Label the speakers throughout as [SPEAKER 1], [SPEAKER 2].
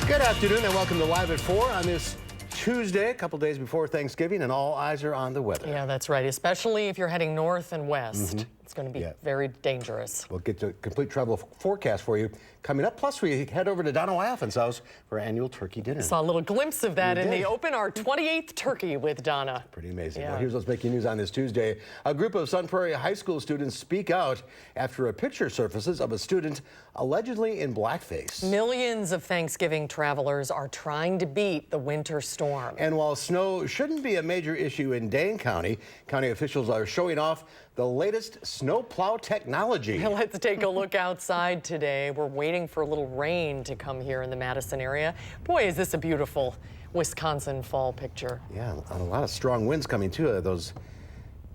[SPEAKER 1] Good afternoon and welcome to Live at 4 on this Tuesday, a couple days before Thanksgiving, and all eyes are on the weather.
[SPEAKER 2] Yeah, that's right, especially if you're heading north and west. It's going to be very dangerous.
[SPEAKER 1] We'll get to a complete travel forecast for you coming up. Plus, we head over to Donna Wyofen's house for annual turkey dinner.
[SPEAKER 2] Saw a little glimpse of that in the open, our 28th turkey with Donna.
[SPEAKER 1] Pretty amazing.
[SPEAKER 2] Yeah.
[SPEAKER 1] Well, here's what's making news on this Tuesday. A group of Sun Prairie High School students speak out after a picture surfaces of a student allegedly in blackface.
[SPEAKER 2] Millions of Thanksgiving travelers are trying to beat the winter storm.
[SPEAKER 1] And while snow shouldn't be a major issue in Dane County, county officials are showing off the latest snow plow technology.
[SPEAKER 2] Let's take a look outside today. We're waiting for a little rain to come here in the Madison area. Boy, is this a beautiful Wisconsin fall picture.
[SPEAKER 1] Yeah, a lot of strong winds coming too. Those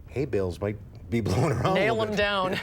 [SPEAKER 1] hay bales might be blown around.
[SPEAKER 2] Nail them down.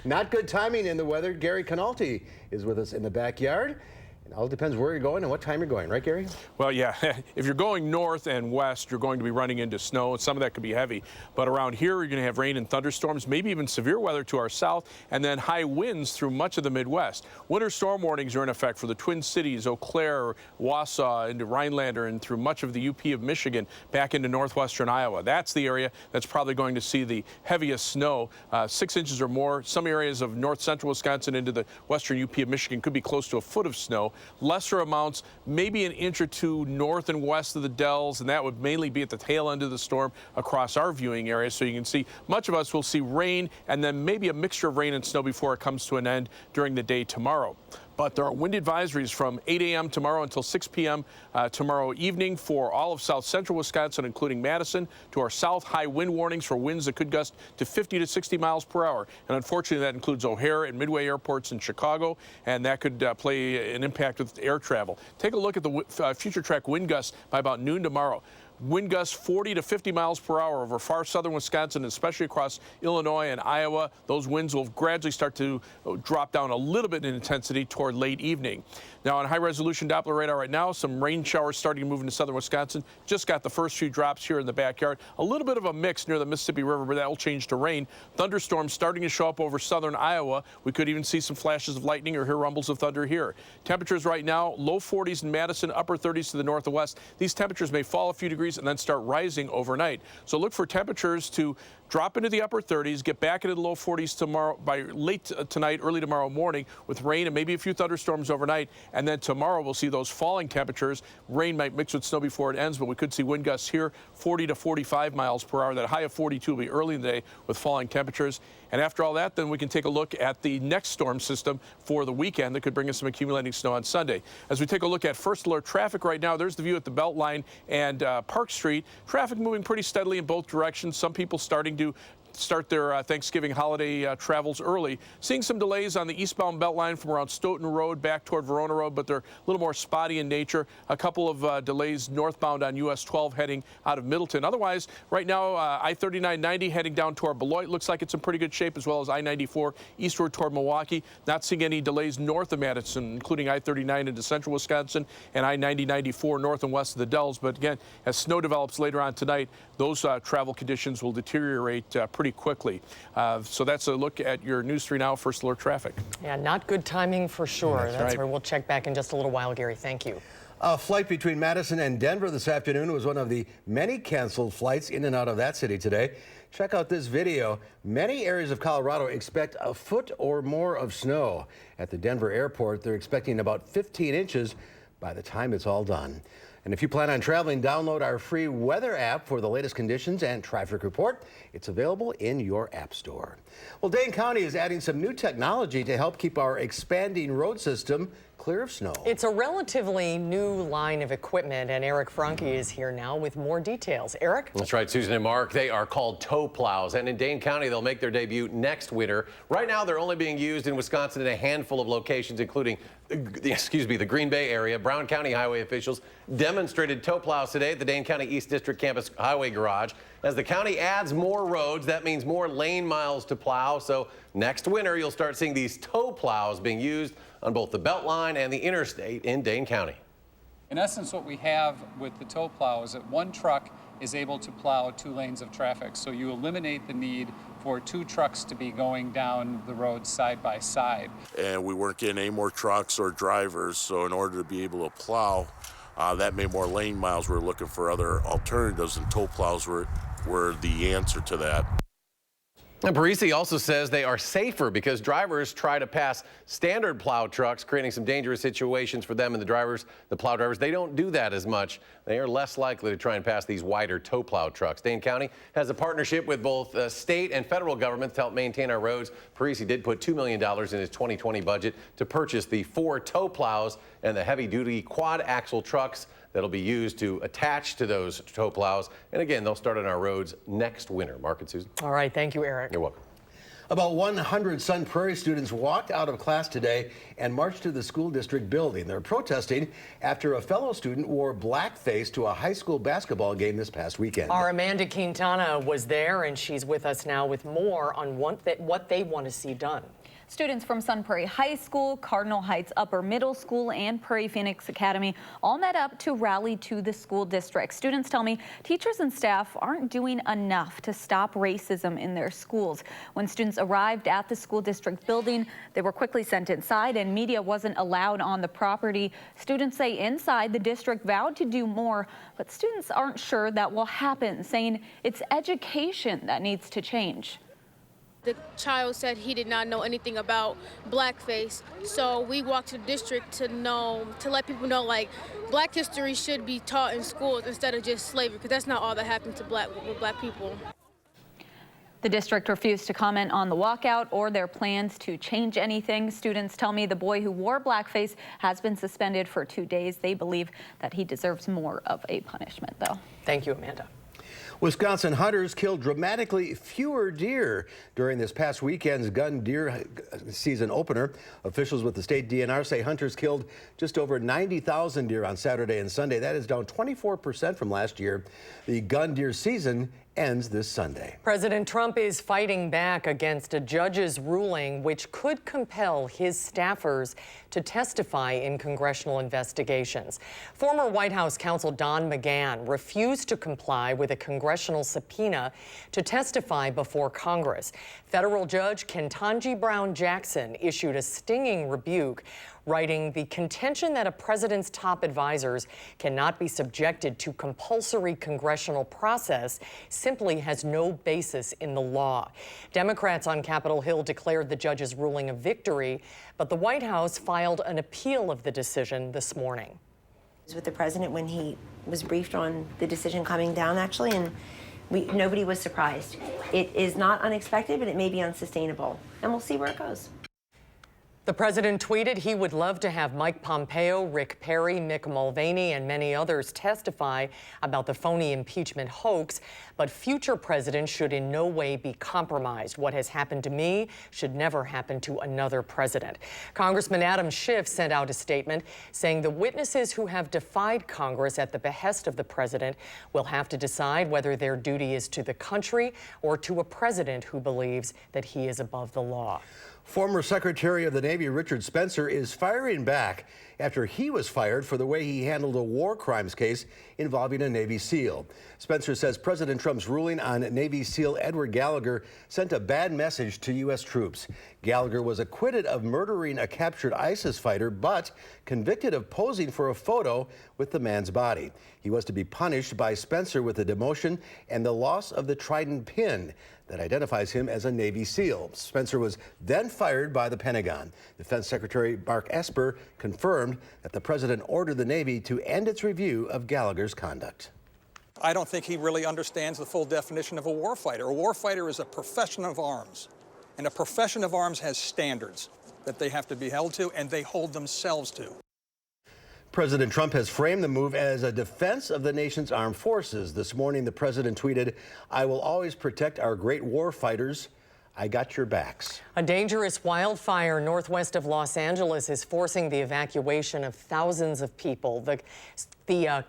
[SPEAKER 1] Not good timing in the weather. Gary Canalti is with us in the backyard. It all depends where you're going and what time you're going, right, Gary?
[SPEAKER 3] Well, yeah, if you're going north and west, you're going to be running into snow, and some of that could be heavy. But around here, you're going to have rain and thunderstorms, maybe even severe weather to our south, and then high winds through much of the Midwest. Winter storm warnings are in effect for the Twin Cities, Eau Claire, Wausau, into Rhinelander, and through much of the UP of Michigan, back into northwestern Iowa. That's the area that's probably going to see the heaviest snow, 6 inches or more. Some areas of north central Wisconsin into the western UP of Michigan could be close to a foot of snow. Lesser amounts, maybe an inch or two north and west of the Dells, and that would mainly be at the tail end of the storm across our viewing area. So you can see much of us will see rain and then maybe a mixture of rain and snow before it comes to an end during the day tomorrow. But there are wind advisories from 8 a.m. tomorrow until 6 p.m. Tomorrow evening for all of south central Wisconsin, including Madison. To our south, high wind warnings for winds that could gust to 50 to 60 miles per hour. And unfortunately, that includes O'Hare and Midway airports in Chicago, and that could play an impact with air travel. Take a look at the future track wind gusts by about noon tomorrow. Wind gusts 40 to 50 miles per hour over far southern Wisconsin, especially across Illinois and Iowa. Those winds will gradually start to drop down a little bit in intensity toward late evening. Now, on high-resolution Doppler radar right now, some rain showers starting to move into southern Wisconsin. Just got the first few drops here in the backyard. A little bit of a mix near the Mississippi River, but that will change to rain. Thunderstorms starting to show up over southern Iowa. We could even see some flashes of lightning or hear rumbles of thunder here. Temperatures right now, low 40s in Madison, upper 30s to the north and west. These temperatures may fall a few degrees and then start rising overnight. So look for temperatures to drop into the upper 30s, get back into the low 40s tomorrow by late tonight, early tomorrow morning, with rain and maybe a few thunderstorms overnight. And then tomorrow we'll see those falling temperatures. Rain might mix with snow before it ends, but we could see wind gusts here 40 to 45 miles per hour. That high of 42 will be early in the day with falling temperatures. And after all that, then we can take a look at the next storm system for the weekend that could bring us some accumulating snow on Sunday. As we take a look at first alert traffic right now, there's the view at the Beltline and Park Street. Traffic moving pretty steadily in both directions. Some people starting to start their Thanksgiving holiday travels early. Seeing some delays on the eastbound Beltline from around Stoughton Road back toward Verona Road, but they're a little more spotty in nature. A couple of delays northbound on US 12 heading out of Middleton. Otherwise, right now, I-39-90 heading down toward Beloit looks like it's in pretty good shape, as well as I-94 eastward toward Milwaukee. Not seeing any delays north of Madison, including I-39 into central Wisconsin and I-90-94 north and west of the Dells. But again, as snow develops later on tonight, those travel conditions will deteriorate pretty quickly. So that's a look at your News 3 Now First Alert traffic.
[SPEAKER 2] Yeah, not good timing for sure.
[SPEAKER 1] That's
[SPEAKER 2] right. We'll check back in just a little while, Gary. Thank you.
[SPEAKER 1] A flight between Madison and Denver this afternoon was one of the many canceled flights in and out of that city today. Check out this video. Many areas of Colorado expect a foot or more of snow. At the Denver airport, they're expecting about 15 inches by the time it's all done. And if you plan on traveling, download our free weather app for the latest conditions and traffic report. It's available in your app store. Well, Dane County is adding some new technology to help keep our expanding road system clear of snow.
[SPEAKER 2] It's a relatively new line of equipment, and Eric Franke is here now with more details. Eric?
[SPEAKER 4] That's right, Susan and Mark. They are called tow plows, and in Dane County, they'll make their debut next winter. Right now, they're only being used in Wisconsin in a handful of locations, including the Green Bay area. Brown County highway officials demonstrated tow plows today at the Dane County East District Campus Highway Garage. As the county adds more roads, that means more lane miles to plow. So next winter, you'll start seeing these tow plows being used on both the Beltline and the interstate in Dane County.
[SPEAKER 5] In essence, what we have with the tow plow is that one truck is able to plow 2 lanes of traffic. So you eliminate the need for 2 trucks to be going down the road side by side.
[SPEAKER 6] And we weren't getting any more trucks or drivers, so in order to be able to plow, that made more lane miles. We're looking for other alternatives, and tow plows were the answer to that.
[SPEAKER 4] And Parisi also says they are safer because drivers try to pass standard plow trucks, creating some dangerous situations for them and the plow drivers. They don't do that as much. They are less likely to try and pass these wider tow plow trucks. Dane County has a partnership with both state and federal governments to help maintain our roads. Parisi did put $2 million in his 2020 budget to purchase the 4 tow plows and the heavy-duty quad-axle trucks that'll be used to attach to those tow plows. And again, they'll start on our roads next winter. Mark and Susan.
[SPEAKER 2] All right, thank you, Eric.
[SPEAKER 4] You're welcome.
[SPEAKER 1] About 100 Sun Prairie students walked out of class today and marched to the school district building. They're protesting after a fellow student wore blackface to a high school basketball game this past weekend.
[SPEAKER 2] Our Amanda Quintana was there, and she's with us now with more on what they want to see done.
[SPEAKER 7] Students from Sun Prairie High School, Cardinal Heights Upper Middle School, and Prairie Phoenix Academy all met up to rally to the school district. Students tell me teachers and staff aren't doing enough to stop racism in their schools. When students arrived at the school district building, they were quickly sent inside and media wasn't allowed on the property. Students say inside the district vowed to do more, but students aren't sure that will happen, saying it's education that needs to change.
[SPEAKER 8] The child said he did not know anything about blackface, so we walked to the district to let people know, like, black history should be taught in schools instead of just slavery, because that's not all that happened to black people.
[SPEAKER 7] The district refused to comment on the walkout or their plans to change anything. Students tell me the boy who wore blackface has been suspended for 2 days. They believe that he deserves more of a punishment, though.
[SPEAKER 2] Thank you, Amanda.
[SPEAKER 1] Wisconsin hunters killed dramatically fewer deer during this past weekend's gun deer season opener. Officials with the state DNR say hunters killed just over 90,000 deer on Saturday and Sunday. That is down 24% from last year. The gun deer season ends this Sunday.
[SPEAKER 2] President Trump is fighting back against a judge's ruling which could compel his staffers to testify in congressional investigations. Former White House counsel Don McGahn refused to comply with a congressional subpoena to testify before Congress. Federal Judge Ketanji Brown Jackson issued a stinging rebuke, writing, "The contention that a president's top advisors cannot be subjected to compulsory congressional process simply has no basis in the law." Democrats on Capitol Hill declared the judge's ruling a victory, but the White House filed an appeal of the decision this morning.
[SPEAKER 9] With the president when he was briefed on the decision coming down, actually, and nobody was surprised. It is not unexpected, but it may be unsustainable, and we'll see where it goes.
[SPEAKER 2] The president tweeted he would love to have Mike Pompeo, Rick Perry, Mick Mulvaney, and many others testify about the phony impeachment hoax, but future presidents should in no way be compromised. What has happened to me should never happen to another president. Congressman Adam Schiff sent out a statement saying the witnesses who have defied Congress at the behest of the president will have to decide whether their duty is to the country or to a president who believes that he is above the law.
[SPEAKER 1] Former Secretary of the Navy Richard Spencer is firing back after he was fired for the way he handled a war crimes case involving a Navy SEAL. Spencer says President Trump's ruling on Navy SEAL Edward Gallagher sent a bad message to U.S. troops. Gallagher was acquitted of murdering a captured ISIS fighter, but convicted of posing for a photo with the man's body. He was to be punished by Spencer with a demotion and the loss of the Trident pin that identifies him as a Navy SEAL. Spencer was then fired by the Pentagon. Defense Secretary Mark Esper confirmed that the president ordered the Navy to end its review of Gallagher's conduct.
[SPEAKER 10] I don't think he really understands the full definition of a warfighter. A warfighter is a profession of arms, and a profession of arms has standards that they have to be held to, and they hold themselves to.
[SPEAKER 1] President Trump has framed the move as a defense of the nation's armed forces. This morning, the president tweeted, "I will always protect our great war fighters. I got your backs."
[SPEAKER 2] A dangerous wildfire northwest of Los Angeles is forcing the evacuation of thousands of people. The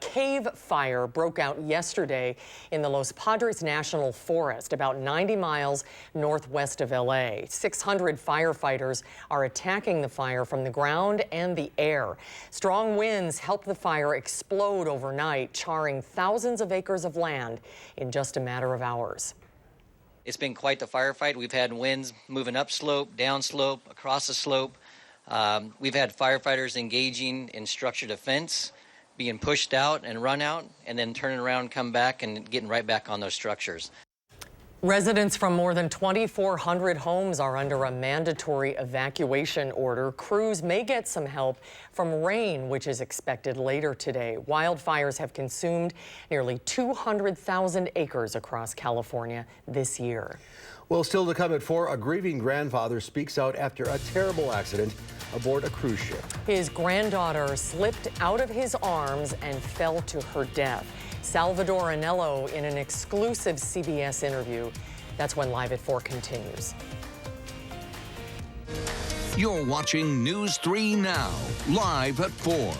[SPEAKER 2] cave fire broke out yesterday in the Los Padres National Forest, about 90 miles northwest of LA. 600 firefighters are attacking the fire from the ground and the air. Strong winds helped the fire explode overnight, charring thousands of acres of land in just a matter of hours.
[SPEAKER 11] It's been quite the firefight. We've had winds moving up slope, down slope, across the slope. We've had firefighters engaging in structured defense, being pushed out and run out, and then turning around, come back, and getting right back on those structures.
[SPEAKER 2] Residents from more than 2,400 homes are under a mandatory evacuation order. Crews may get some help from rain, which is expected later today. Wildfires have consumed nearly 200,000 acres across California this year.
[SPEAKER 1] Well, still to come at 4, a grieving grandfather speaks out after a terrible accident aboard a cruise ship. His granddaughter slipped out of his arms and fell to her death. Salvador Anello in an exclusive CBS interview. That's when Live at 4 continues.
[SPEAKER 12] You're watching News 3 Now, live at 4.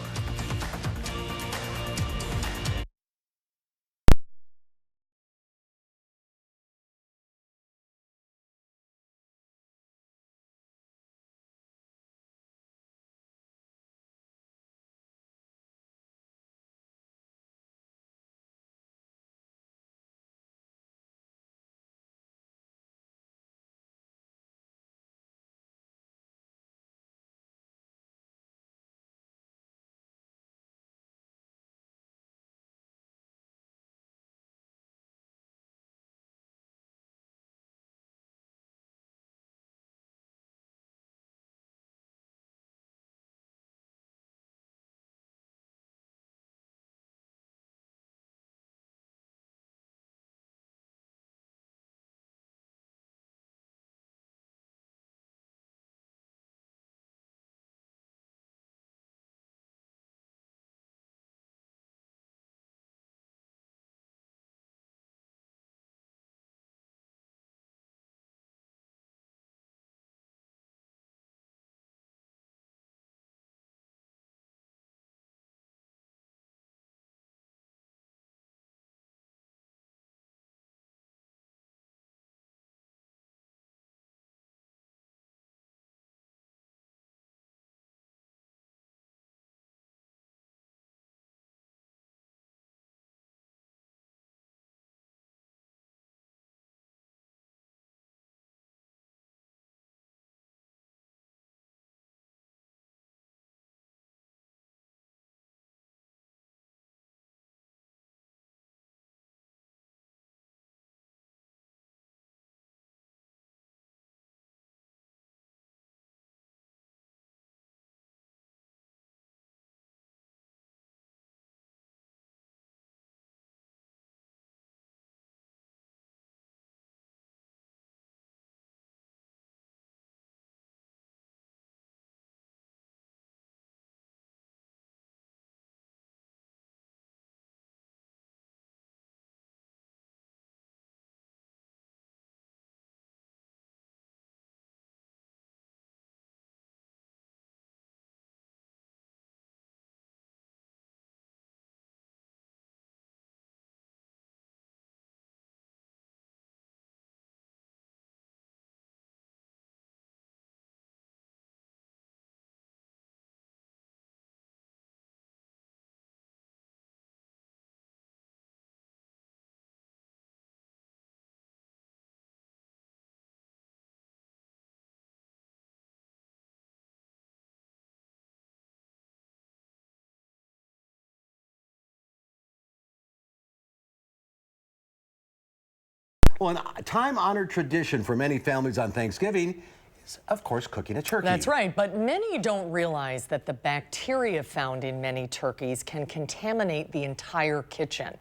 [SPEAKER 1] Well, a time-honored tradition for many families on Thanksgiving is, of course, cooking a turkey.
[SPEAKER 2] That's right, but many don't realize that the bacteria found in many turkeys can contaminate the entire kitchen.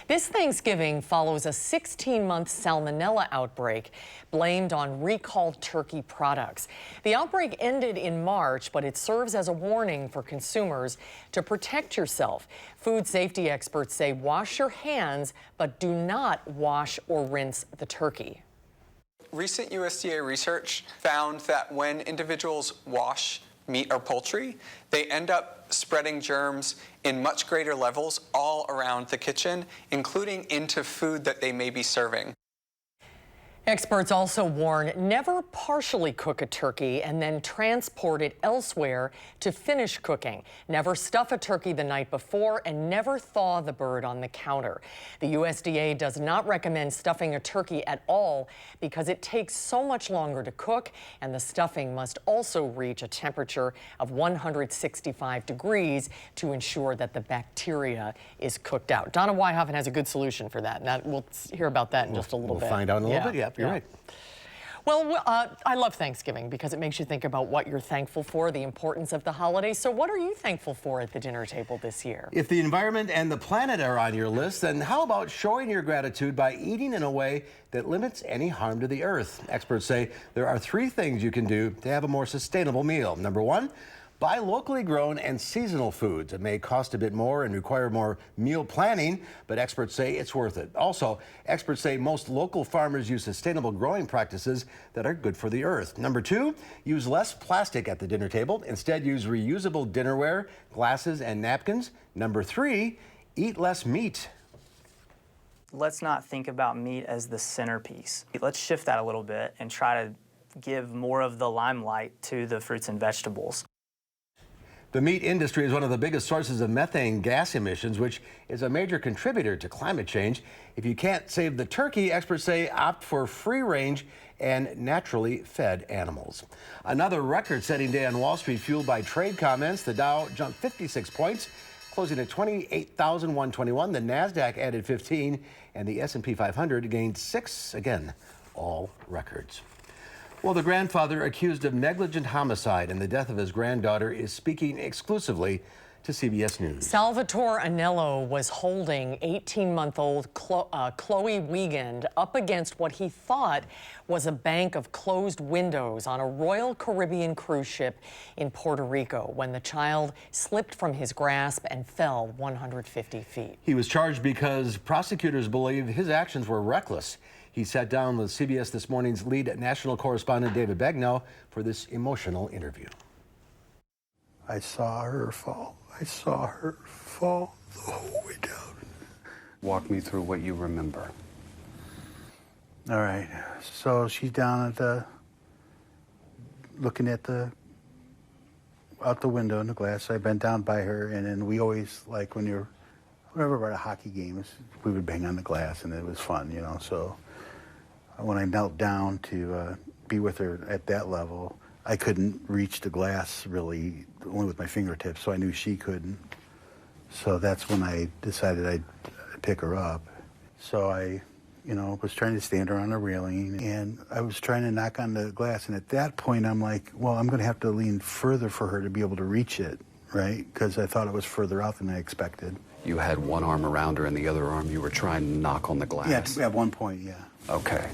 [SPEAKER 2] This Thanksgiving follows a 16-month salmonella outbreak blamed on recalled turkey products. The outbreak ended in March, but it serves as a warning for consumers to protect yourself. Food safety experts say wash your hands, but do not wash or rinse the turkey.
[SPEAKER 13] Recent USDA research found that when individuals wash meat or poultry, they end up spreading germs in much greater levels all around the kitchen, including into food that they may be serving.
[SPEAKER 2] Experts also warn never partially cook a turkey and then transport it elsewhere to finish cooking. Never stuff a turkey the night before and never thaw the bird on the counter. The USDA does not recommend stuffing a turkey at all because it takes so much longer to cook, and the stuffing must also reach a temperature of 165 degrees to ensure that the bacteria is cooked out. Donna Wyhoffen has a good solution for that, and we'll hear about that in just a little bit.
[SPEAKER 1] We'll find out in a little bit. Yep, you're right.
[SPEAKER 2] Well, I love Thanksgiving because it makes you think about what you're thankful for, the importance of the holiday. So what are you thankful for at the dinner table this year?
[SPEAKER 1] If the environment and the planet are on your list, then how about showing your gratitude by eating in a way that limits any harm to the earth? Experts say there are 3 things you can do to have a more sustainable meal. Number 1, buy locally grown and seasonal foods. It may cost a bit more and require more meal planning, but experts say it's worth it. Also, experts say most local farmers use sustainable growing practices that are good for the earth. Number 2, use less plastic at the dinner table. Instead, use reusable dinnerware, glasses, and napkins. Number 3, eat less meat.
[SPEAKER 14] Let's not think about meat as the centerpiece. Let's shift that a little bit and try to give more of the limelight to the fruits and vegetables.
[SPEAKER 1] The meat industry is one of the biggest sources of methane gas emissions, which is a major contributor to climate change. If you can't save the turkey, experts say opt for free-range and naturally fed animals. Another record-setting day on Wall Street fueled by trade comments. The Dow jumped 56 points, closing at 28,121. The Nasdaq added 15, and the S&P 500 gained 6, again, all records. Well, the grandfather accused of negligent homicide and the death of his granddaughter is speaking exclusively to CBS News.
[SPEAKER 2] Salvatore Anello was holding 18-month-old Chloe Wiegand up against what he thought was a bank of closed windows on a Royal Caribbean cruise ship in Puerto Rico when the child slipped from his grasp and fell 150 feet.
[SPEAKER 1] He was charged because prosecutors believe his actions were reckless. He sat down with CBS This Morning's lead national correspondent David Begnaud for this emotional interview.
[SPEAKER 15] I saw her fall. I saw her fall the whole way down.
[SPEAKER 16] Walk me through what you remember.
[SPEAKER 15] All right. So she's down at the, looking at out the window in the glass. I bent down by her, and then we always, like whenever we're at a hockey game, we would bang on the glass, and it was fun, you know. So when I knelt down to be with her at that level, I couldn't reach the glass really, only with my fingertips, so I knew she couldn't. So that's when I decided I'd pick her up. So I, was trying to stand her on a railing, and I was trying to knock on the glass, and at that point I'm like, well, I'm going to have to lean further for her to be able to reach it, right? Because I thought it was further out than I expected.
[SPEAKER 16] You had one arm around her and the other arm you were trying to knock on the glass?
[SPEAKER 15] Yeah, at one point, yeah.
[SPEAKER 16] Okay.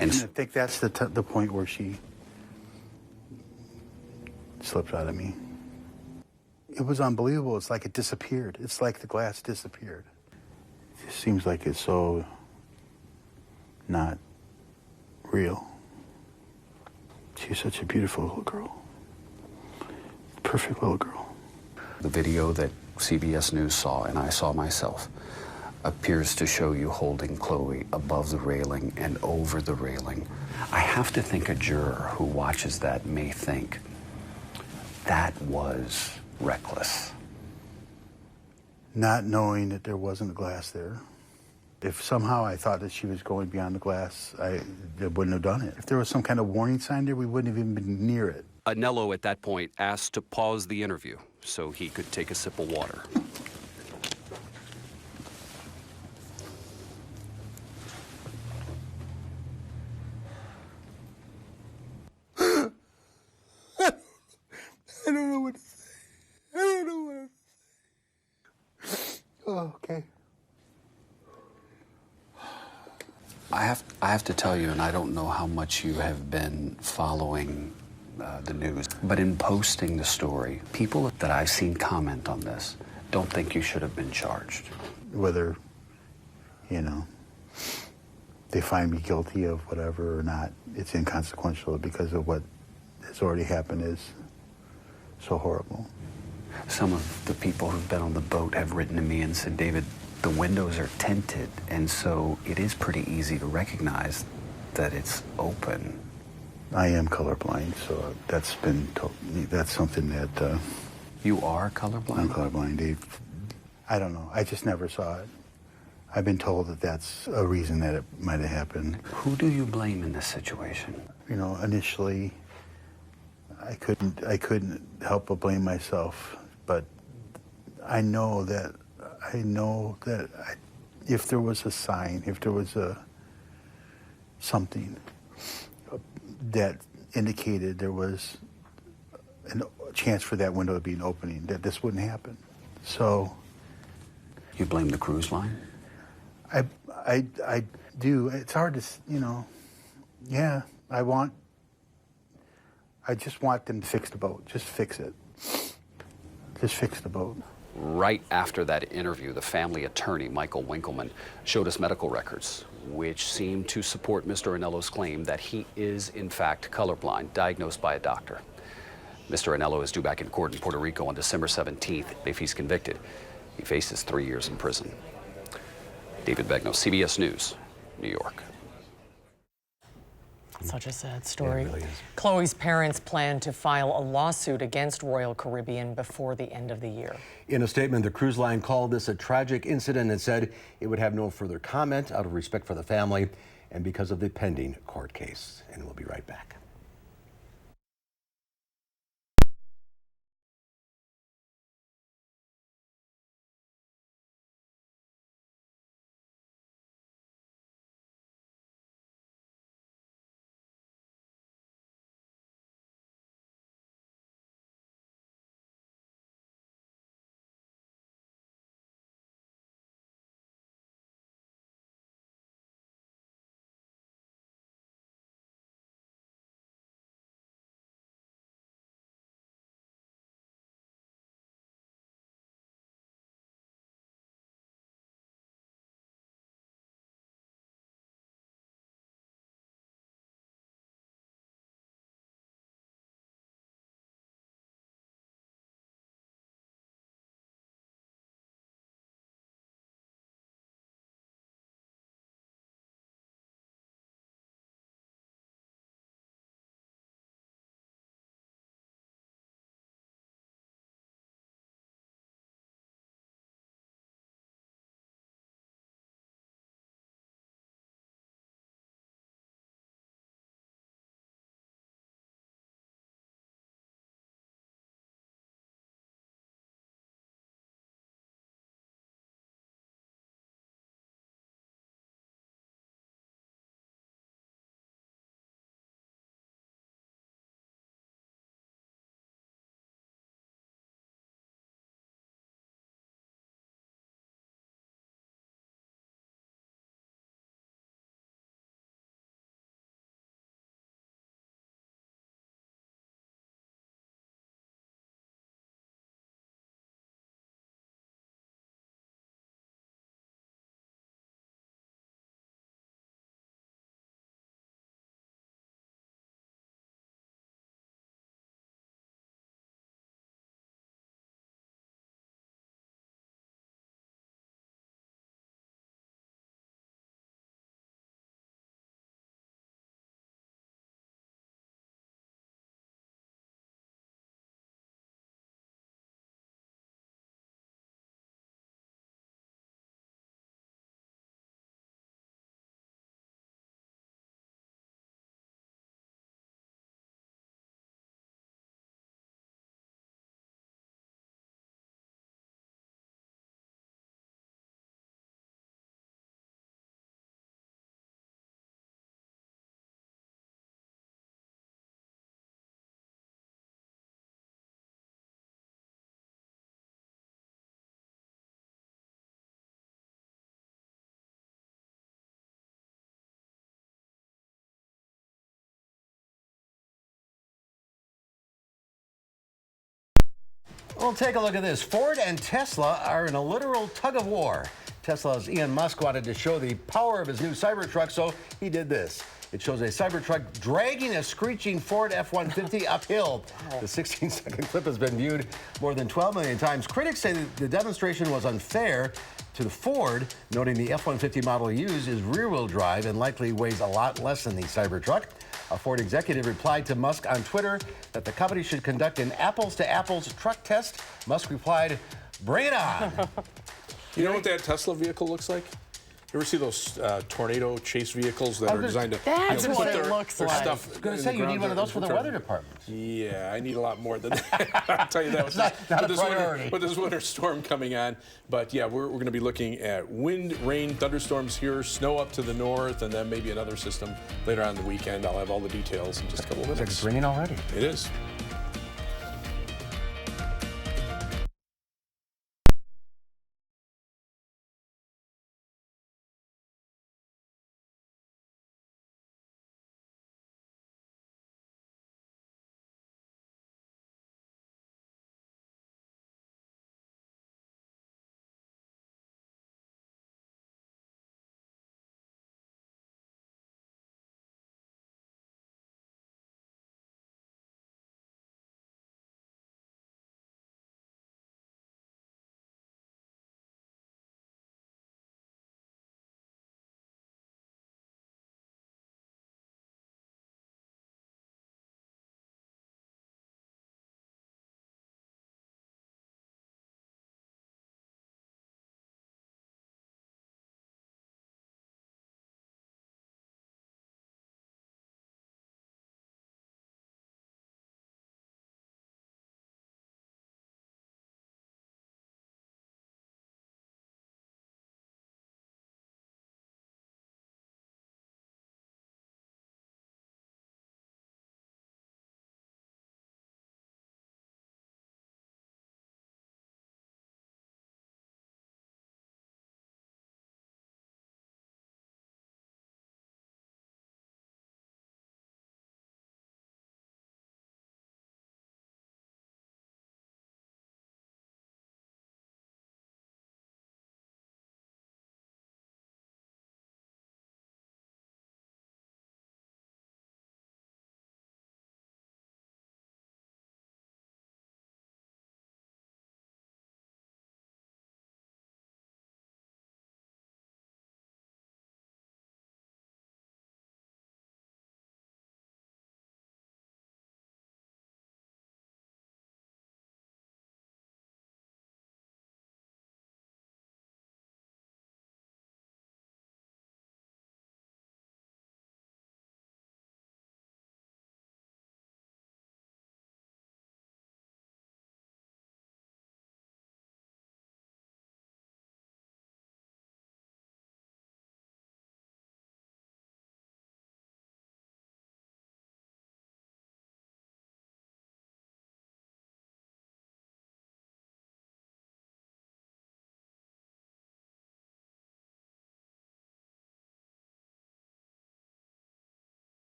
[SPEAKER 15] And I think that's the point where she slipped out of me. It was unbelievable. It's like it disappeared. It's like the glass disappeared. It seems like it's so not real. She's such a beautiful little girl. Perfect little girl.
[SPEAKER 16] The video that CBS News saw, and I saw myself, appears to show you holding Chloe above the railing and over the railing. I have to think a juror who watches that may think that was reckless.
[SPEAKER 15] Not knowing that there wasn't a glass there. If somehow I thought that she was going beyond the glass, I wouldn't have done it. If there was some kind of warning sign there, we wouldn't have even been near it.
[SPEAKER 16] Anello at that point asked to pause the interview so he could take a sip of water.
[SPEAKER 15] I don't know what to say. I don't know what to say. Oh, okay.
[SPEAKER 16] I have to tell you, and I don't know how much you have been following the news, but in posting the story, people that I've seen comment on this don't think you should have been charged.
[SPEAKER 15] Whether, they find me guilty of whatever or not, it's inconsequential because of what has already happened is so horrible.
[SPEAKER 16] Some of the people who've been on the boat have written to me and said, David, the windows are tinted, and so it is pretty easy to recognize that it's open.
[SPEAKER 15] I am colorblind, so that's been told me. That's something that...
[SPEAKER 16] You are colorblind?
[SPEAKER 15] I'm colorblind. I don't know. I just never saw it. I've been told that that's a reason that it might have happened.
[SPEAKER 16] Who do you blame in this situation?
[SPEAKER 15] You know, initially, I couldn't help but blame myself, but I know that if there was a sign, if there was something that indicated there was a chance for that window to be an opening, that this wouldn't happen. So,
[SPEAKER 16] you blame the cruise line?
[SPEAKER 15] I do. It's hard to, you know. Yeah, I just want them to fix the boat. Just fix it. Just fix the boat.
[SPEAKER 16] Right after that interview, the family attorney, Michael Winkleman, showed us medical records, which seemed to support Mr. Anello's claim that he is, in fact, colorblind, diagnosed by a doctor. Mr. Anello is due back in court in Puerto Rico on December 17th. If he's convicted, he faces 3 years in prison. David Begnaud, CBS News, New York.
[SPEAKER 2] Such a sad story.
[SPEAKER 1] It really is.
[SPEAKER 2] Chloe's parents plan to file a lawsuit against Royal Caribbean before the end of the year.
[SPEAKER 1] In a statement, the cruise line called this a tragic incident and said it would have no further comment out of respect for the family and because of the pending court case. And we'll be right back. Well, take a look at this. Ford and Tesla are in a literal tug-of-war. Tesla's Elon Musk wanted to show the power of his new Cybertruck, so he did this. It shows a Cybertruck dragging a screeching Ford F-150 uphill. The 16-second clip has been viewed more than 12 million times. Critics say that the demonstration was unfair to the Ford, noting the F-150 model used is rear-wheel drive and likely weighs a lot less than the Cybertruck. A Ford executive replied to Musk on Twitter that the company should conduct an apples-to-apples truck test. Musk replied, "Bring it on."
[SPEAKER 3] You know what that Tesla vehicle looks like? You ever see those tornado chase vehicles that are designed to
[SPEAKER 2] That's what it looks
[SPEAKER 3] their
[SPEAKER 2] like.
[SPEAKER 3] stuff?
[SPEAKER 1] I was going to say, you need one of those for the weather department.
[SPEAKER 3] Yeah, I need a lot more than that. I'll tell you that with, with this winter storm coming on. But yeah, we're going to be looking at wind, rain, thunderstorms here, snow up to the north, and then maybe another system later on the weekend. I'll have all the details in just a couple of minutes.
[SPEAKER 1] Looks like it's raining already.
[SPEAKER 3] It is.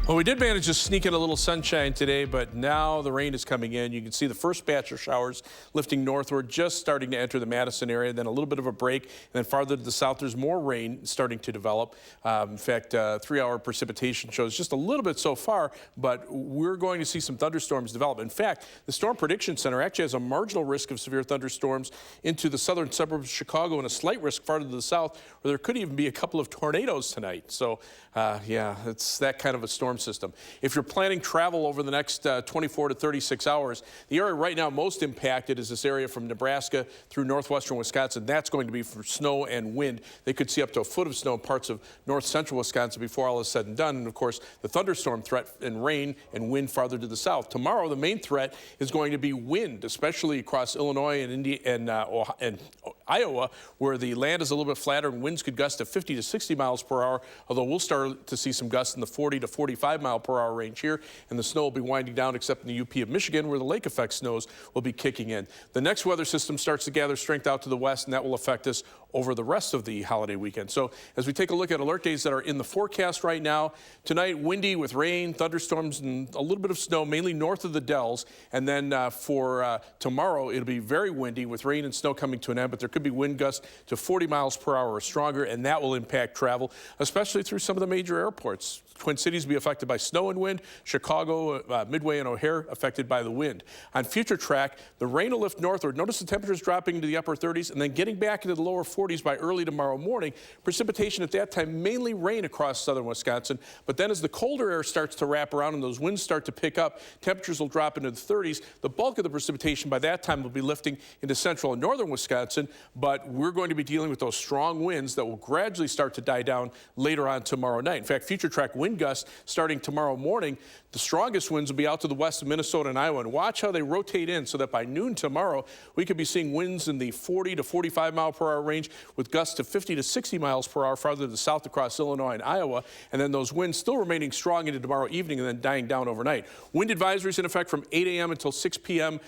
[SPEAKER 3] Well, we did manage to sneak in a little sunshine today, but now the rain is coming in. You can see the first batch of showers lifting northward, just starting to enter the Madison area, then a little bit of a break, and then farther to the south, there's more rain starting to develop. In fact, 3-hour precipitation shows just a little bit so far, but we're going to see some thunderstorms develop. In fact, the Storm Prediction Center actually has a marginal risk of severe thunderstorms into the southern suburbs of Chicago and a slight risk farther to the south, where there could even be a couple of tornadoes tonight. So, yeah, it's that kind of a storm system. If you're planning travel over the next 24 to 36 hours, the area right now most impacted is this area from Nebraska through northwestern Wisconsin. That's going to be for snow and wind. They could see up to a foot of snow in parts of north central Wisconsin before all is said and done. And of course, the thunderstorm threat and rain and wind farther to the south. Tomorrow, the main threat is going to be wind, especially across Illinois and Iowa, where the land is a little bit flatter and winds could gust to 50 to 60 miles per hour, although we'll start to see some gusts in the 40 to 45 mile per hour range here, and the snow will be winding down except in the UP of Michigan, where the lake effect snows will be kicking in. The next weather system starts to gather strength out to the west, and that will affect us over the rest of the holiday weekend. So as we take a look at alert days that are in the forecast right now, tonight windy with rain, thunderstorms, and a little bit of snow, mainly north of the Dells. And then for tomorrow, it'll be very windy with rain and snow coming to an end, but there could be wind gusts to 40 miles per hour or stronger, and that will impact travel, especially through some of the major airports. Twin Cities will be affected by snow and wind. Chicago, Midway, and O'Hare affected by the wind. On future track, the rain will lift northward. Notice the temperatures dropping into the upper 30s and then getting back into the lower 40s by early tomorrow morning. Precipitation at that time, mainly rain across southern Wisconsin. But then as the colder air starts to wrap around and those winds start to pick up, temperatures will drop into the 30s. The bulk of the precipitation by that time will be lifting into central and northern Wisconsin. But we're going to be dealing with those strong winds that will gradually start to die down later on tomorrow night. In fact, future track wind gusts starting tomorrow morning. The strongest winds will be out to the west of Minnesota and Iowa. And watch how they rotate in so that by noon tomorrow, we could be seeing winds in the 40 to 45 mile per hour range with gusts to 50 to 60 miles per hour farther to the south across Illinois and Iowa. And then those winds still remaining strong into tomorrow evening and then dying down overnight. Wind advisories in effect from 8 a.m. until 6 p.m.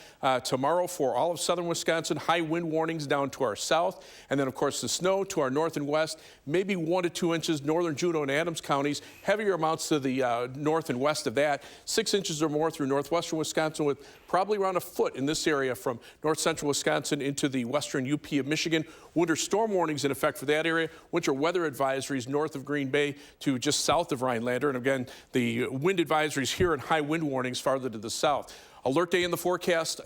[SPEAKER 3] Tomorrow for all of southern Wisconsin. High wind warnings down to our south. And then, of course, the snow to our north and west. Maybe 1 to 2 inches northern Juneau and Adams counties. Heavier amounts to the north and west of that. 6 inches or more through northwestern Wisconsin with probably around a foot in this area from north central Wisconsin into the western UP of Michigan. Winter storm warnings in effect for that area. Winter weather advisories north of Green Bay to just south of Rhinelander. And again, the wind advisories here and high wind warnings farther to the south. Alert day in the forecast,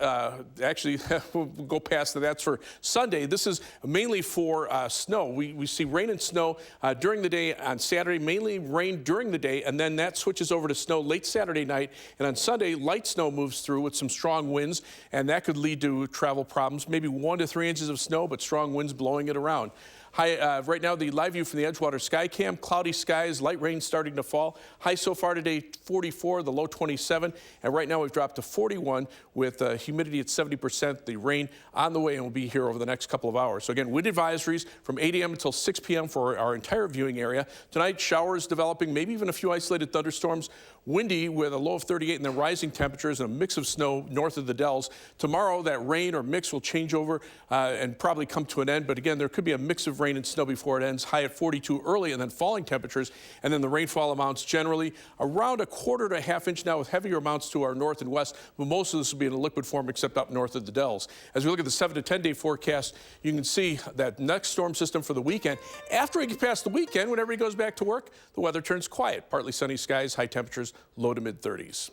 [SPEAKER 3] actually, we'll go past that. That's for Sunday. This is mainly for snow. We see rain and snow during the day on Saturday, mainly rain during the day, and then that switches over to snow late Saturday night. And on Sunday, light snow moves through with some strong winds, and that could lead to travel problems. Maybe 1 to 3 inches of snow, but strong winds blowing it around. High, right now, the live view from the Edgewater Skycam, cloudy skies, light rain starting to fall. High so far today, 44, the low 27. And right now, we've dropped to 41 with humidity at 70%. The rain on the way and will be here over the next couple of hours. So again, wind advisories from 8 a.m. until 6 p.m. for our entire viewing area. Tonight, showers developing, maybe even a few isolated thunderstorms. Windy with a low of 38 and then rising temperatures and a mix of snow north of the Dells. Tomorrow, that rain or mix will change over and probably come to an end. But again, there could be a mix of rain and snow before it ends. High at 42 early and then falling temperatures. And then the rainfall amounts generally around 1/4 to 1/2 inch now with heavier amounts to our north and west. But most of this will be in a liquid form except up north of the Dells. As we look at the 7 to 10 day forecast, you can see that next storm system for the weekend. After we get past the weekend, when everybody goes back to work, the weather turns quiet. Partly sunny skies, high temperatures, low to mid 30s.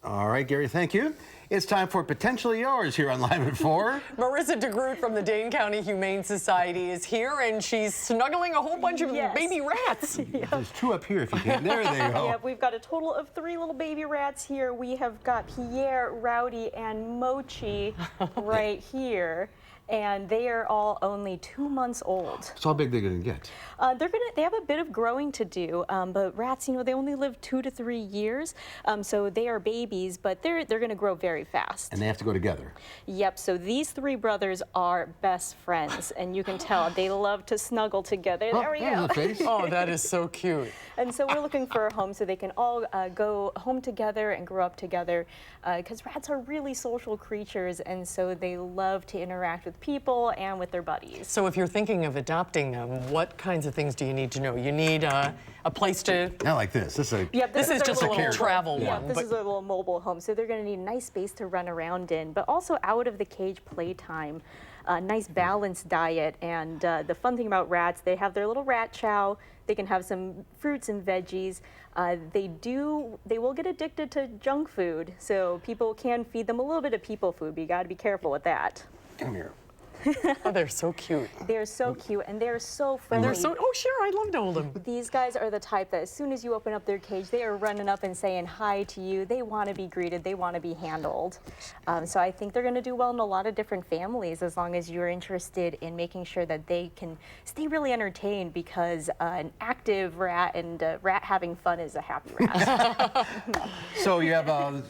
[SPEAKER 1] All right, Gary, thank you. It's time for Potentially Yours here on Live at 4.
[SPEAKER 2] Marissa DeGroot from the Dane County Humane Society is here, and she's snuggling a whole bunch of baby rats.
[SPEAKER 1] There's 2 up here if you can. There they go.
[SPEAKER 17] Yeah, we've got a total of 3 little baby rats here. We have got Pierre, Rowdy, and Mochi right here. And they are all only 2 months old.
[SPEAKER 1] So how big they're going to get?
[SPEAKER 17] They have a bit of growing to do, but rats, you know, they only live 2 to 3 years, so they are babies, but they're going to grow very fast.
[SPEAKER 1] And they have to go together.
[SPEAKER 17] Yep. So these 3 brothers are best friends, and you can tell they love to snuggle together.
[SPEAKER 1] Oh,
[SPEAKER 17] there we
[SPEAKER 1] there's
[SPEAKER 17] go.
[SPEAKER 1] the face.
[SPEAKER 2] Oh, that is so cute.
[SPEAKER 17] And so we're looking for a home so they can all go home together and grow up together, because rats are really social creatures, and so they love to interact with people and with their buddies.
[SPEAKER 2] So if you're thinking of adopting them, what kinds of things do you need to know? You need a place to...
[SPEAKER 1] Not like this. This is
[SPEAKER 2] just a little travel one.
[SPEAKER 17] Yeah, this is a little mobile home, so they're going to need a nice space to run around in, but also out of the cage playtime. A nice balanced diet, and the fun thing about rats, they have their little rat chow. They can have some fruits and veggies. They will get addicted to junk food, so people can feed them a little bit of people food, but you got to be careful with that.
[SPEAKER 1] Come here.
[SPEAKER 2] Oh, they're so cute.
[SPEAKER 17] They're so cute, and they're so friendly.
[SPEAKER 2] They're so, oh sure, I'd love to hold them.
[SPEAKER 17] These guys are the type that as soon as you open up their cage, they are running up and saying hi to you. They want to be greeted. They want to be handled. So I think they're going to do well in a lot of different families as long as you're interested in making sure that they can stay really entertained, because an active rat and a rat having fun is a happy rat.
[SPEAKER 1] So you have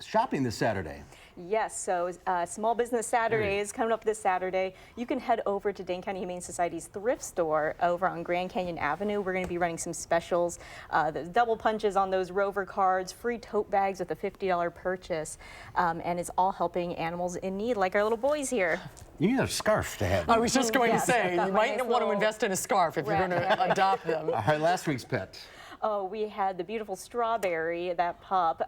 [SPEAKER 1] shopping this Saturday.
[SPEAKER 17] Yes, so Small Business Saturday is coming up this Saturday. You can head over to Dane County Humane Society's thrift store over on Grand Canyon Avenue. We're going to be running some specials, the double punches on those Rover cards, free tote bags with a $50 purchase, and it's all helping animals in need, like our little boys here.
[SPEAKER 1] You need a scarf to have them.
[SPEAKER 2] I was just going to
[SPEAKER 7] Yes,
[SPEAKER 2] say,
[SPEAKER 7] I've
[SPEAKER 2] you
[SPEAKER 7] got my
[SPEAKER 2] might
[SPEAKER 7] nice
[SPEAKER 2] want to
[SPEAKER 7] little
[SPEAKER 2] invest in a scarf if you're going to adopt them.
[SPEAKER 1] All right, last week's pet.
[SPEAKER 17] Oh, we had the beautiful Strawberry, that pup.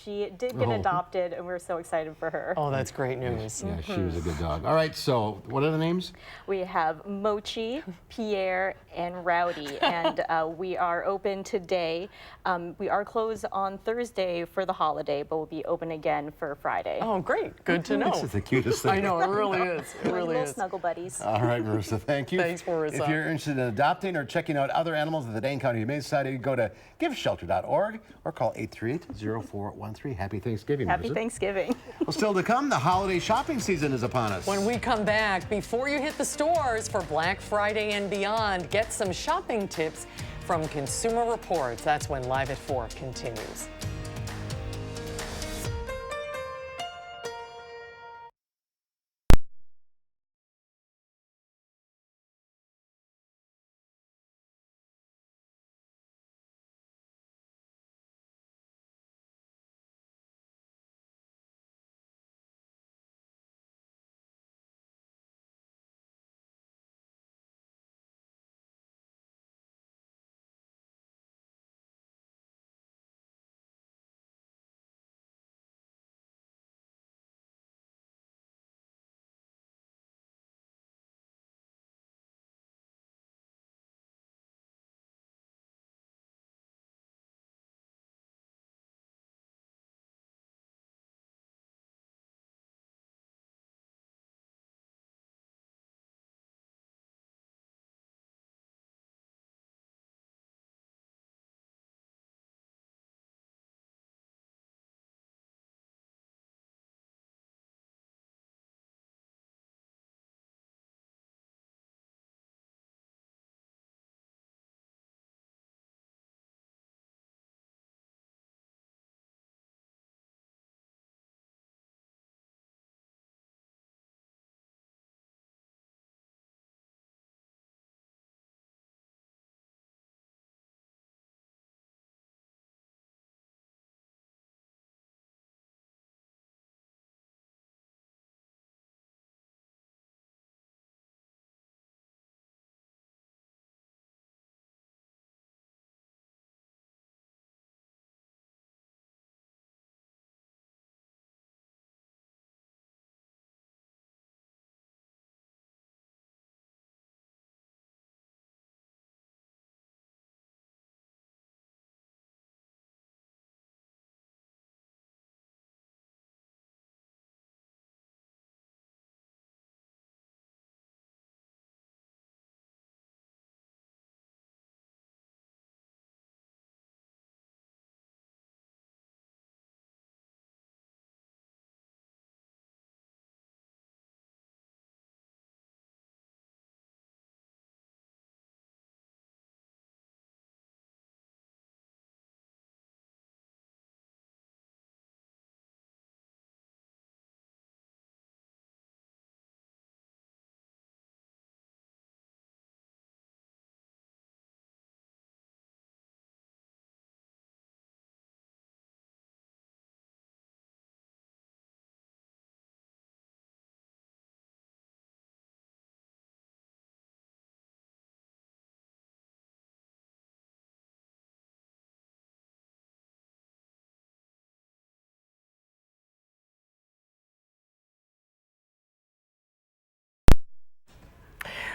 [SPEAKER 17] She did get adopted, and we're so excited for her.
[SPEAKER 2] Oh, that's great news.
[SPEAKER 1] Yeah, she was a good dog. All right, so what are the names?
[SPEAKER 17] We have Mochi, Pierre, and Rowdy, and we are open today. We are closed on Thursday for the holiday, but we'll be open again for Friday.
[SPEAKER 2] Oh, great. Good to know.
[SPEAKER 1] This is the cutest thing.
[SPEAKER 2] I know, it really is. It really
[SPEAKER 17] Little
[SPEAKER 2] is.
[SPEAKER 17] snuggle buddies.
[SPEAKER 1] All right, Marissa, thank you.
[SPEAKER 2] Thanks, Marissa.
[SPEAKER 1] If you're interested in adopting or checking out other animals at the Dane County Humane Society, go to giveshelter.org or call 838-0413. Happy Thanksgiving,
[SPEAKER 17] Happy
[SPEAKER 1] Marissa.
[SPEAKER 17] Thanksgiving.
[SPEAKER 1] Well, still to come, the holiday shopping season is upon us.
[SPEAKER 2] When we come back, before you hit the stores for Black Friday and beyond, get some shopping tips from Consumer Reports. That's when Live at 4 continues.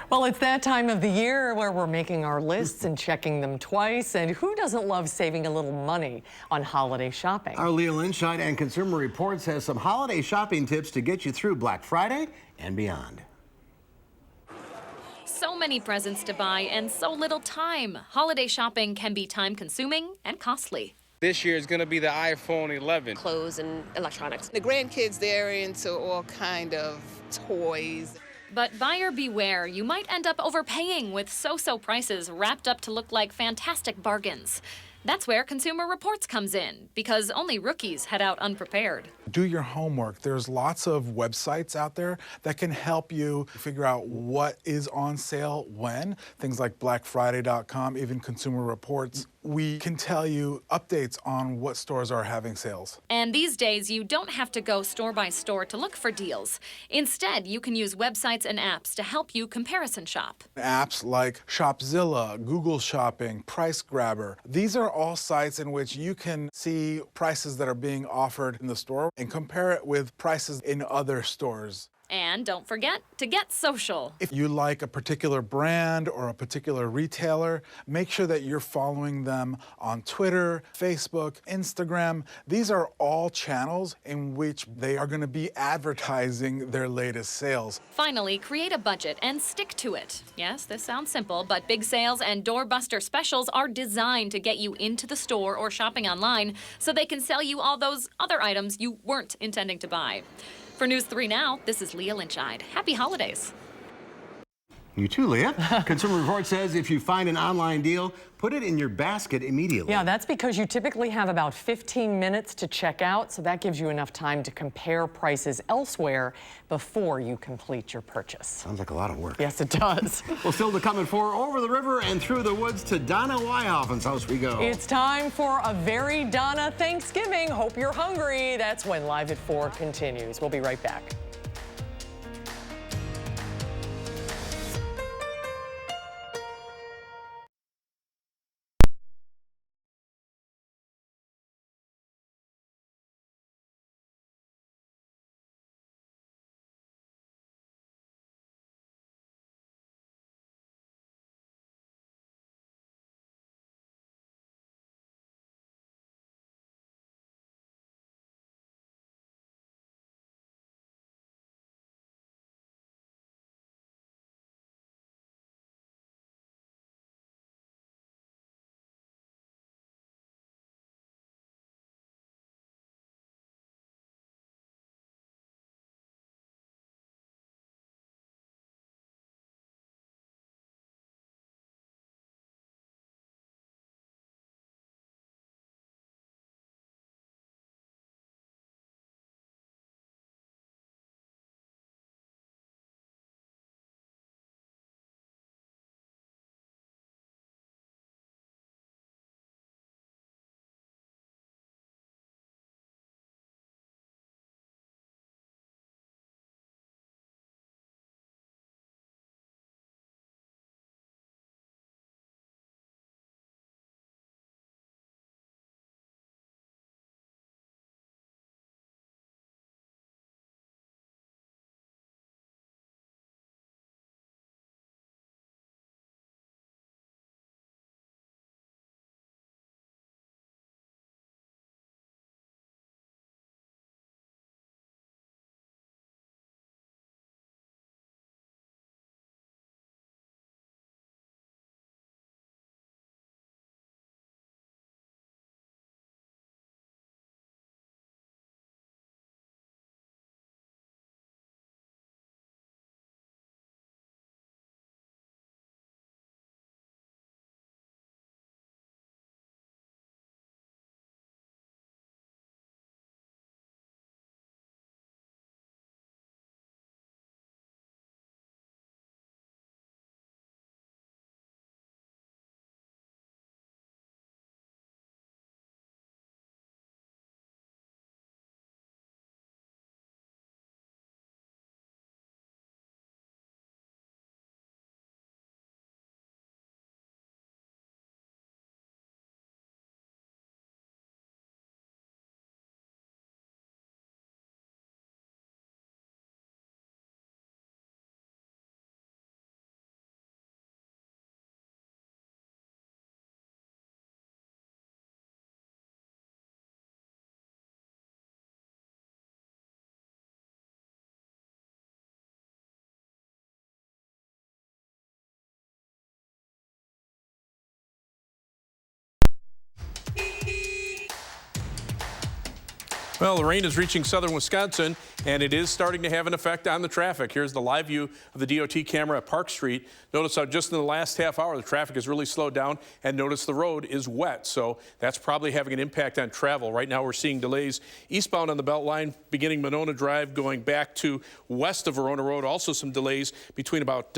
[SPEAKER 2] Well, it's that time of the year where we're making our lists and checking them twice. And who doesn't love saving a little money on holiday shopping?
[SPEAKER 1] Our Leah Linscheid and Consumer Reports has some holiday shopping tips to get you through Black Friday and beyond.
[SPEAKER 18] So many presents to buy and so little time. Holiday shopping can be time-consuming and costly.
[SPEAKER 19] This year is going to be the iPhone 11.
[SPEAKER 20] Clothes and electronics. The grandkids, they're into all kind of toys.
[SPEAKER 18] But buyer beware, you might end up overpaying with so-so prices wrapped up to look like fantastic bargains. That's where Consumer Reports comes in, because only rookies head out unprepared.
[SPEAKER 21] Do your homework. There's lots of websites out there that can help you figure out what is on sale when. Things like BlackFriday.com, even Consumer Reports. We can tell you updates on what stores are having sales.
[SPEAKER 18] And these days, you don't have to go store by store to look for deals. Instead, you can use websites and apps to help you comparison shop.
[SPEAKER 21] Apps like Shopzilla, Google Shopping, Price Grabber. These are all sites in which you can see prices that are being offered in the store and compare it with prices in other stores.
[SPEAKER 18] And don't forget to get social.
[SPEAKER 21] If you like a particular brand or a particular retailer, make sure that you're following them on Twitter, Facebook, Instagram. These are all channels in which they are going to be advertising their latest sales.
[SPEAKER 18] Finally, create a budget and stick to it. Yes, this sounds simple, but big sales and doorbuster specials are designed to get you into the store or shopping online so they can sell you all those other items you weren't intending to buy. For News 3 Now, this is Leah Lynchide. Happy holidays.
[SPEAKER 1] You too, Leah. Consumer Report says if you find an online deal, put it in your basket immediately.
[SPEAKER 2] Yeah, that's because you typically have about 15 minutes to check out, so that gives you enough time to compare prices elsewhere before you complete your purchase.
[SPEAKER 1] Sounds like a lot of work.
[SPEAKER 2] Yes, it does.
[SPEAKER 1] Well, still to come at 4, over the river and through the woods to Donna Wyhoffen's house we go.
[SPEAKER 2] It's time for a very Donna Thanksgiving. Hope you're hungry. That's when Live at 4 continues. We'll be right back.
[SPEAKER 3] Well, the rain is reaching southern Wisconsin, and it is starting to have an effect on the traffic. Here's the live view of the DOT camera at Park Street. Notice how just in the last half hour, the traffic has really slowed down, and notice the road is wet. So that's probably having an impact on travel. Right now, we're seeing delays eastbound on the Beltline, beginning Monona Drive, going back to west of Verona Road. Also some delays between about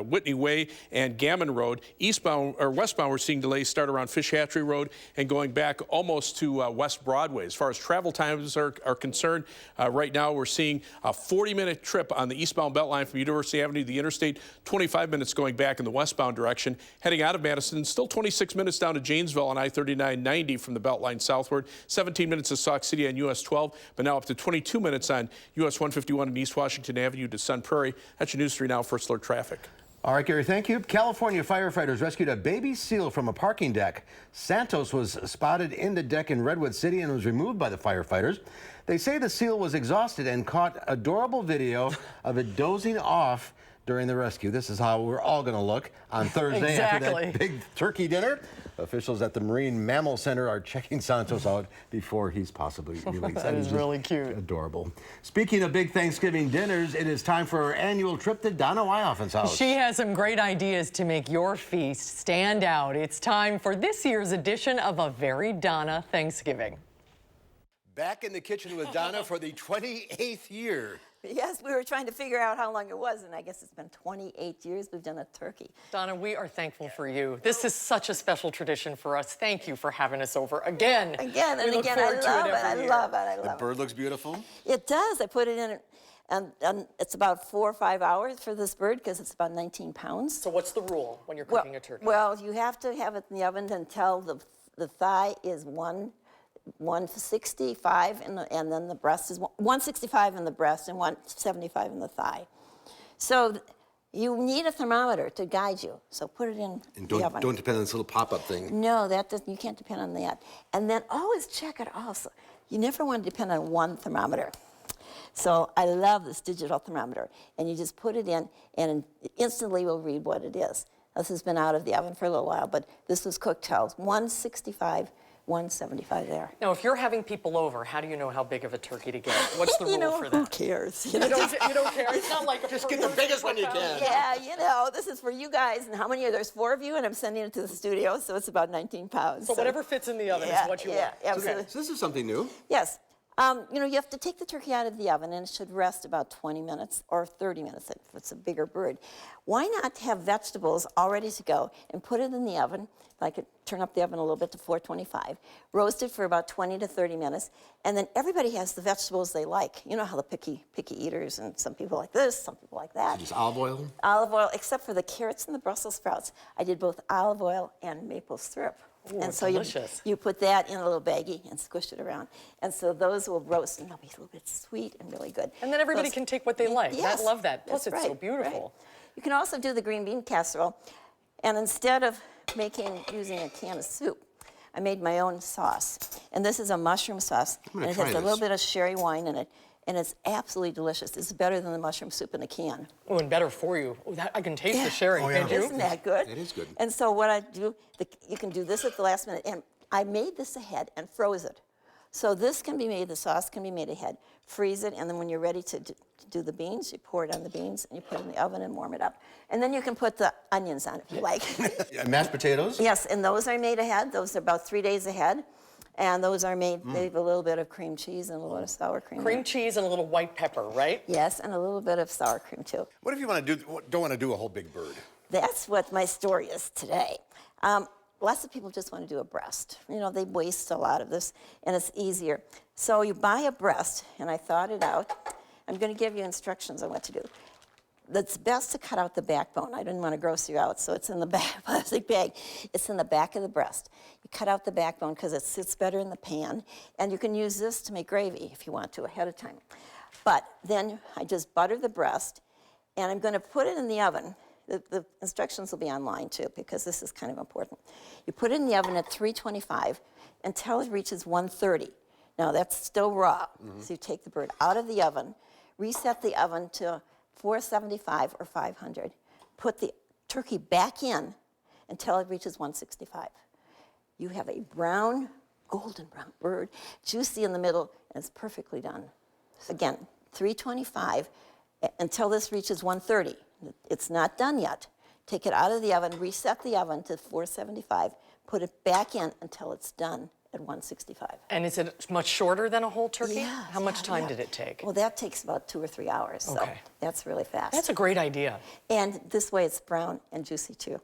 [SPEAKER 3] Whitney Way and Gammon Road. Eastbound or westbound, we're seeing delays start around Fish Hatchery Road and going back almost to West Broadway. As far as travel times are concerned, right now we're seeing a 40-minute trip on the eastbound Beltline from University Avenue to the interstate, 25 minutes going back in the westbound direction. Heading out of Madison, still 26 minutes down to Janesville on I-3990 from the Beltline southward, 17 minutes to Sauk City on US 12, but now up to 22 minutes on US 151 and East Washington Avenue to Sun Prairie. That's your News 3 Now First Alert Traffic.
[SPEAKER 1] All right, Gary, thank you. California firefighters rescued a baby seal from a parking deck. Santos was spotted in the deck in Redwood City and was removed by the firefighters. They say the seal was exhausted and caught adorable video of it dozing off during the rescue. This is how we're all going to look on Thursday after that big turkey dinner. Officials at the Marine Mammal Center are checking Santos out before he's possibly released.
[SPEAKER 2] That is really cute.
[SPEAKER 1] Adorable. Speaking of big Thanksgiving dinners, it is time for our annual trip to Donna Wyoffen's house.
[SPEAKER 2] She has some great ideas to make your feast stand out. It's time for this year's edition of A Very Donna Thanksgiving.
[SPEAKER 1] Back in the kitchen with Donna for the 28th year.
[SPEAKER 5] Yes, we were trying to figure out how long it was, and I guess it's been 28 years we've done a turkey.
[SPEAKER 2] Donna, we are thankful for you. This is such a special tradition for us. Thank you for having us over again.
[SPEAKER 5] Again and again. I love it.
[SPEAKER 1] The bird looks beautiful.
[SPEAKER 5] It does. I put it in, and it's about 4 or 5 hours for this bird because it's about 19 pounds.
[SPEAKER 2] So what's the rule when you're cooking a turkey?
[SPEAKER 5] Well, you have to have it in the oven until the thigh is 165 and then the breast is 165 in the breast and 175 in the thigh. So you need a thermometer to guide you. So put it in the oven.
[SPEAKER 1] Don't depend on this little pop-up thing.
[SPEAKER 5] No, you can't depend on that. And then always check it also. You never want to depend on one thermometer. So I love this digital thermometer. And you just put it in and it instantly will read what it is. This has been out of the oven for a little while, but this was cooked till 165. 175 there.
[SPEAKER 2] Now, if you're having people over, how do you know how big of a turkey to get? What's the rule for that?
[SPEAKER 5] Who cares?
[SPEAKER 2] You don't care? It's not like
[SPEAKER 1] just get the biggest one you can.
[SPEAKER 5] Yeah, this is for you guys. And how many are there? There's 4 of you, and I'm sending it to the studio, so it's about 19 pounds.
[SPEAKER 2] So whatever fits in the oven is what you want.
[SPEAKER 5] Yeah, absolutely.
[SPEAKER 1] So this is something new.
[SPEAKER 5] Yes. You have to take the turkey out of the oven, and it should rest about 20 minutes or 30 minutes if it's a bigger bird. Why not have vegetables all ready to go and put it in the oven? I could turn up the oven a little bit to 425, roast it for about 20 to 30 minutes, and then everybody has the vegetables they like. You know how the picky eaters, and some people like this, some people like that.
[SPEAKER 1] So just olive oil?
[SPEAKER 5] Olive oil, except for the carrots and the Brussels sprouts. I did both olive oil and maple syrup.
[SPEAKER 2] Ooh,
[SPEAKER 5] and so you put that in a little baggie and squish it around. And so those will roast and they'll be a little bit sweet and really good.
[SPEAKER 2] And then everybody can take what they like.
[SPEAKER 5] Yes,
[SPEAKER 2] I love that. Plus, it's so beautiful.
[SPEAKER 5] Right. You can also do the green bean casserole. And instead of using a can of soup, I made my own sauce. And this is a mushroom sauce. And it has a little bit of sherry wine in it. And it's absolutely delicious. It's better than the mushroom soup in a can.
[SPEAKER 2] Oh, and better for you. Oh, I can taste the sherry, can't you?
[SPEAKER 5] Isn't that good?
[SPEAKER 1] It is good.
[SPEAKER 5] And so what I do, you can do this at the last minute. And I made this ahead and froze it. So this can be made, the sauce can be made ahead. Freeze it, and then when you're ready to do the beans, you pour it on the beans, and you put it in the oven and warm it up. And then you can put the onions on if you like.
[SPEAKER 1] Mashed potatoes?
[SPEAKER 5] Yes, and those are made ahead. Those are about 3 days ahead. And those are made with a little bit of cream cheese and a little bit of sour cream.
[SPEAKER 2] Cream cheese and a little white pepper, right?
[SPEAKER 5] Yes, and a little bit of sour cream too.
[SPEAKER 1] What if you don't want to do a whole big bird?
[SPEAKER 5] That's what my story is today. Lots of people just want to do a breast. You know, they waste a lot of this, and it's easier. So you buy a breast, and I thought it out. I'm going to give you instructions on what to do. It's best to cut out the backbone. I didn't want to gross you out, so it's in the plastic bag. It's in the back of the breast. You cut out the backbone because it sits better in the pan, and you can use this to make gravy if you want to ahead of time. But then I just butter the breast, and I'm going to put it in the oven. The instructions will be online too, because this is kind of important. You put it in the oven at 325 until it reaches 130. Now that's still raw, so you take the bird out of the oven, reset the oven to 475 or 500, put the turkey back in until it reaches 165. You have a brown golden brown bird, juicy in the middle, and it's perfectly done. Again, 325 until this reaches 130. It's not done yet. Take it out of the oven, reset the oven to 475, put it back in until it's done at 165.
[SPEAKER 2] And is it much shorter than a whole turkey?
[SPEAKER 5] Yeah.
[SPEAKER 2] How much time did it take?
[SPEAKER 5] Well, that takes about 2 or 3 hours, so that's really fast.
[SPEAKER 2] That's a great idea.
[SPEAKER 5] And this way it's brown and juicy too.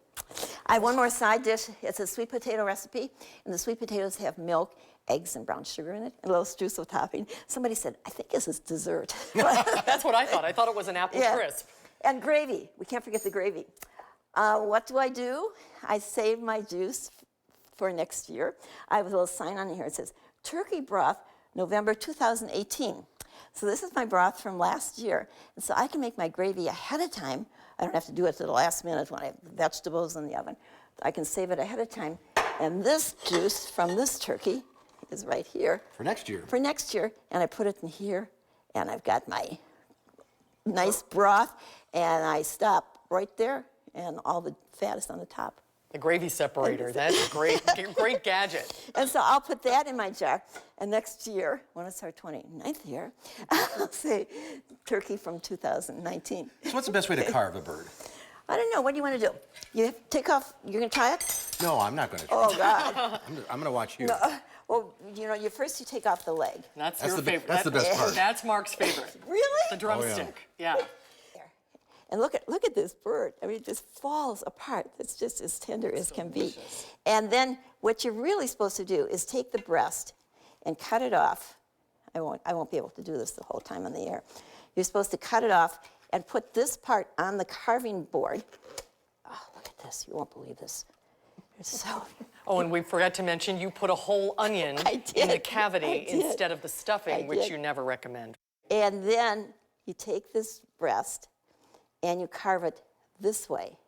[SPEAKER 5] I have one more side dish. It's a sweet potato recipe, and the sweet potatoes have milk, eggs, and brown sugar in it, and a little streusel topping. Somebody said, I think this is dessert.
[SPEAKER 2] That's what I thought. I thought it was an apple crisp.
[SPEAKER 5] And gravy. We can't forget the gravy. What do? I save my juice for next year. I have a little sign on here. It says, turkey broth, November 2018. So this is my broth from last year. And so I can make my gravy ahead of time. I don't have to do it to the last minute when I have vegetables in the oven. I can save it ahead of time. And this juice from this turkey is right here.
[SPEAKER 1] For next year.
[SPEAKER 5] For next year. And I put it in here. And I've got my nice broth. And I stop right there. And all the fat is on the top.
[SPEAKER 2] The gravy separator, that's a great gadget.
[SPEAKER 5] And so I'll put that in my jar. And next year, when it's our 29th year, I'll say turkey from 2019.
[SPEAKER 1] So what's the best way to carve a bird?
[SPEAKER 5] I don't know. What do you want to do? You take off, you're going to tie it?
[SPEAKER 1] No, I'm not going to.
[SPEAKER 5] Oh, God.
[SPEAKER 1] I'm going to watch you.
[SPEAKER 5] No, well, you know, first you take off the leg.
[SPEAKER 2] That's your favorite.
[SPEAKER 1] That's the best part.
[SPEAKER 2] That's Mark's favorite.
[SPEAKER 5] Really?
[SPEAKER 2] The drumstick. Yeah.
[SPEAKER 5] And look at this bird. I mean, it just falls apart. It's just as tender as can be. And then what you're really supposed to do is take the breast and cut it off. I won't be able to do this the whole time on the air. You're supposed to cut it off and put this part on the carving board. Oh, look at this. You won't believe this. It's so...
[SPEAKER 2] Oh, and we forgot to mention you put a whole onion in the cavity instead of the stuffing, which you never recommend.
[SPEAKER 5] And then you take this breast and you carve it this way,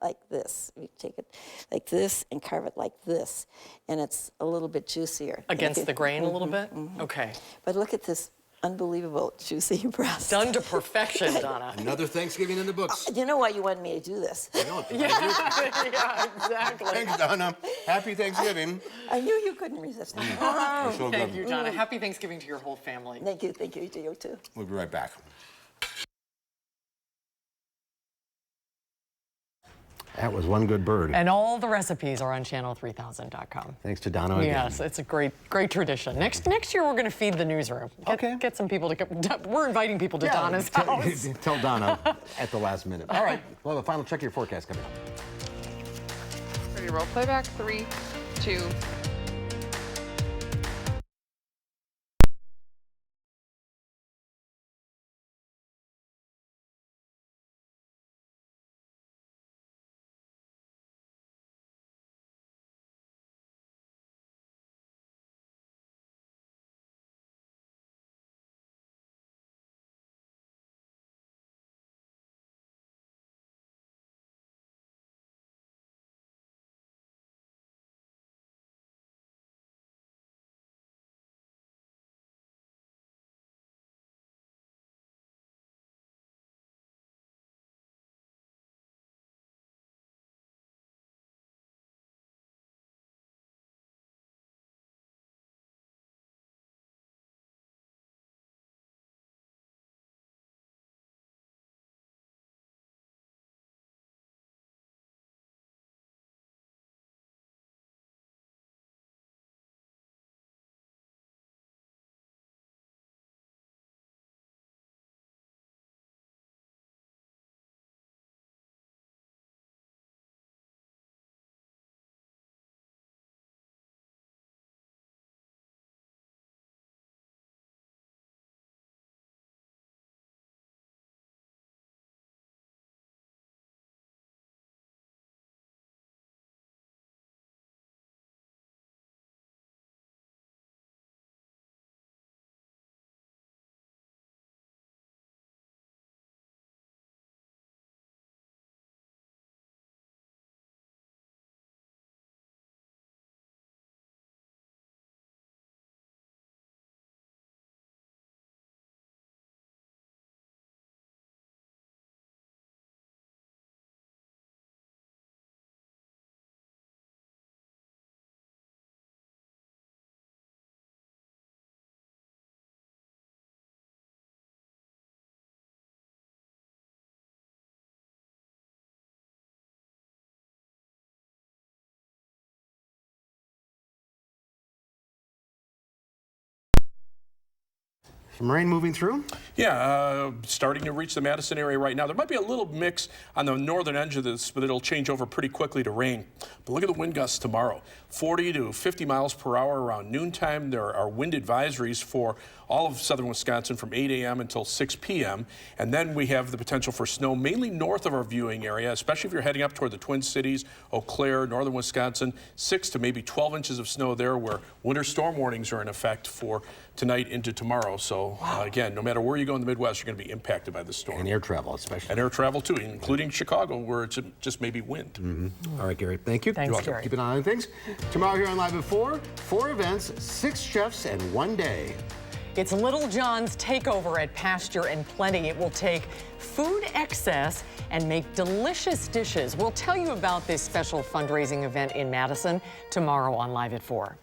[SPEAKER 5] like this. You take it like this and carve it like this, and it's a little bit juicier.
[SPEAKER 2] Against the grain a little bit? Okay.
[SPEAKER 5] But look at this unbelievable juicy breast.
[SPEAKER 2] Done to perfection, Donna.
[SPEAKER 1] Another Thanksgiving in the books.
[SPEAKER 5] You know why you wanted me to do this?
[SPEAKER 1] I know.
[SPEAKER 2] Yeah, exactly.
[SPEAKER 1] Thanks, Donna. Happy Thanksgiving.
[SPEAKER 5] I knew you couldn't resist.
[SPEAKER 1] So
[SPEAKER 2] Thank you, Donna. Happy Thanksgiving to your whole family.
[SPEAKER 5] Thank you to you too.
[SPEAKER 1] We'll be right back. That was one good bird.
[SPEAKER 2] And all the recipes are on channel3000.com.
[SPEAKER 1] Thanks to Donna again.
[SPEAKER 2] Yes, it's a great tradition. Next year, we're going to feed the newsroom. Get some people to come. We're inviting people to Donna's house.
[SPEAKER 1] Tell Donna at the last minute. All right, we'll have a final check of your forecast coming up.
[SPEAKER 6] Ready to roll playback. 3, 2,
[SPEAKER 1] Some rain moving through?
[SPEAKER 3] Yeah, starting to reach the Madison area right now. There might be a little mix on the northern edge of this, but it'll change over pretty quickly to rain. But look at the wind gusts tomorrow. 40 to 50 miles per hour around noontime. There are wind advisories for all of southern Wisconsin from 8 a.m. until 6 p.m. And then we have the potential for snow mainly north of our viewing area, especially if you're heading up toward the Twin Cities, Eau Claire, northern Wisconsin. 6 to maybe 12 inches of snow there, where winter storm warnings are in effect for tonight into tomorrow. So again, no matter where you go in the Midwest, you're going to be impacted by this storm.
[SPEAKER 1] And air travel, especially.
[SPEAKER 3] And air travel too, including Chicago, where it's just maybe wind.
[SPEAKER 1] Mm-hmm. All right, Gary, thank you.
[SPEAKER 2] Thanks, Gary.
[SPEAKER 1] Keep an eye on things. Tomorrow here on Live at 4, 4 events, 6 chefs, and 1 day.
[SPEAKER 2] It's Little John's takeover at Pasture and Plenty. It will take food excess and make delicious dishes. We'll tell you about this special fundraising event in Madison tomorrow on Live at 4.